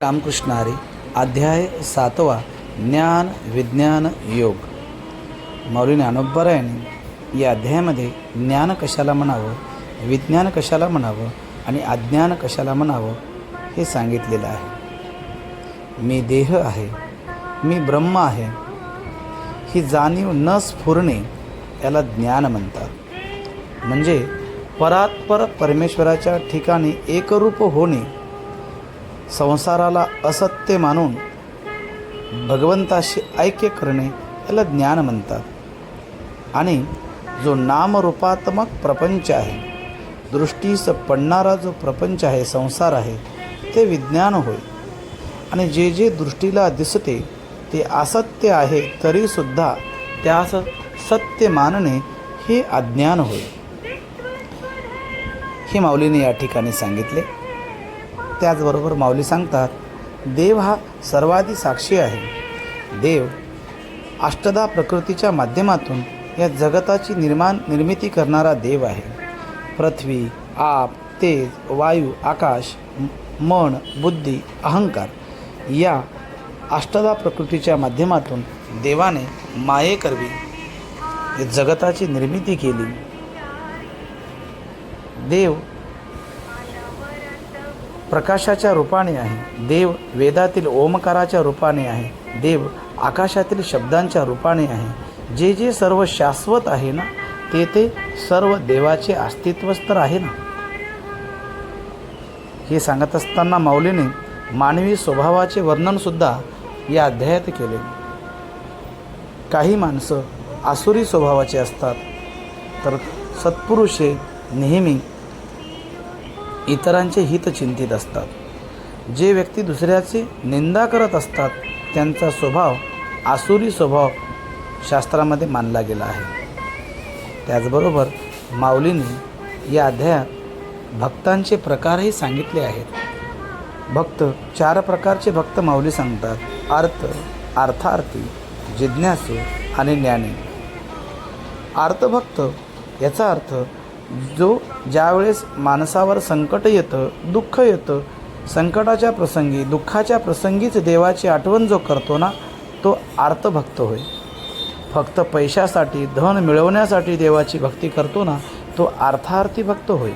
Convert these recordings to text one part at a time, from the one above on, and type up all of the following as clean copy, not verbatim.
रामकृष्ण हरी. अध्याय 7वा. ज्ञान विज्ञान योग. मौली ज्ञानोबरायांनी या अध्यायामध्ये ज्ञान कशाला म्हणावं, विज्ञान कशाला म्हणावं आणि अज्ञान कशाला म्हणावं हे सांगितलेलं आहे. मी देह आहे, मी ब्रह्म आहे, ही जाणीव न स्फुरणे याला ज्ञान म्हणतात. म्हणजे परात्पर परमेश्वराच्या ठिकाणी एकरूप होणे, संसाराला असत्य मानून भगवंताशी ऐक्य करणे याला ज्ञान म्हणतात. आणि जो नामरूपात्मक प्रपंच आहे, दृष्टीस पडणारा जो प्रपंच आहे, संसार आहे, ते विज्ञान होय. आणि जे जे दृष्टीला दिसते ते असत्य आहे तरीसुद्धा त्यास सत्य मानणे हे अज्ञान होय. हे माऊलीने या ठिकाणी सांगितले. त्याचबरोबर माऊली सांगतात, देव हा सर्वाधी साक्षी आहे. देव अष्टदा प्रकृतीच्या माध्यमातून या जगताची निर्मिती करणारा देव आहे. पृथ्वी, आप, तेज, वायू, आकाश, मन, बुद्धी, अहंकार या अष्टदा प्रकृतीच्या माध्यमातून देवाने मायेकरवी या जगताची निर्मिती केली. देव प्रकाशाच्या रूपाने आहे. देव वेदातील ओमकाराच्या रूपाने आहे. देव आकाशातील शब्दांच्या रूपाने आहे. जे जे सर्व शाश्वत आहे ना, ते सर्व देवाचे अस्तित्वच तर आहे ना. हे सांगत असताना माऊलीने मानवी स्वभावाचे वर्णनसुद्धा या अध्यायात केले. काही माणसं आसुरी स्वभावाचे असतात, तर सत्पुरुष हे नेहमी इतरांचे हित चिंतित असतात. जे व्यक्ती दुसऱ्याची निंदा करत असतात त्यांचा स्वभाव आसुरी स्वभाव शास्त्रामध्ये मानला गेला आहे. त्याचबरोबर माऊलीने या अध्यायात भक्तांचे प्रकारही सांगितले आहेत. भक्त 4 प्रकारचे भक्त माऊली सांगतात: अर्थ, अर्थार्थी, जिज्ञासू आणि ज्ञानी. अर्थभक्त याचा अर्थ जो ज्यावेळेस माणसावर संकट येतं, दुःख येतं, संकटाच्या प्रसंगी, दुःखाच्या प्रसंगीच देवाची आठवण जो करतो ना, तो अर्थभक्त होय. फक्त पैशासाठी, धन मिळवण्यासाठी देवाची भक्ती करतो ना, तो अर्थार्थी भक्त होय.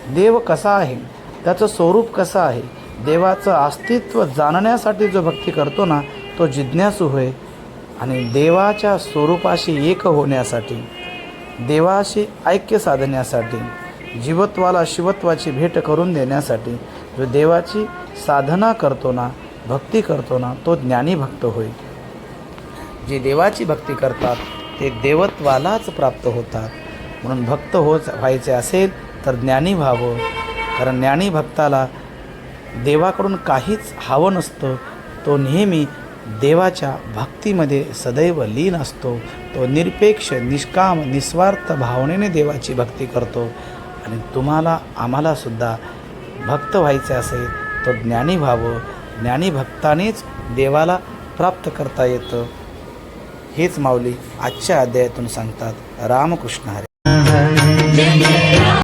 देव कसा आहे, त्याचं स्वरूप कसं आहे, देवाचं अस्तित्व जाणण्यासाठी जो भक्ती करतो ना, तो जिज्ञासू होय. आणि देवाच्या स्वरूपाशी एक होण्यासाठी, देवाशी ऐक्य साधण्यासाठी, जीवत्वाला शिवत्वाची भेट करून देण्यासाठी जो देवाची साधना करतो ना, भक्ती करतो ना, तो ज्ञानी भक्त होय. जे देवाची भक्ती करतात ते देवत्वालाच प्राप्त होतात. म्हणून भक्त व्हायचे असेल तर ज्ञानी व्हावं. कारण ज्ञानी भक्ताला देवाकडून काहीच हवं नसतं. तो नेहमी देवाच्या भक्तीमध्ये सदैव लीन असतो. तो निरपेक्ष, निष्काम, निस्वार्थ भावनेने देवाची भक्ती करतो. आणि तुम्हाला आम्हालासुद्धा भक्त व्हायचे असेल तर ज्ञानी व्हावं. ज्ञानी भक्तानेच देवाला प्राप्त करता येतं. हेच माऊली आजच्या अध्यायातून सांगतात. रामकृष्ण हरी.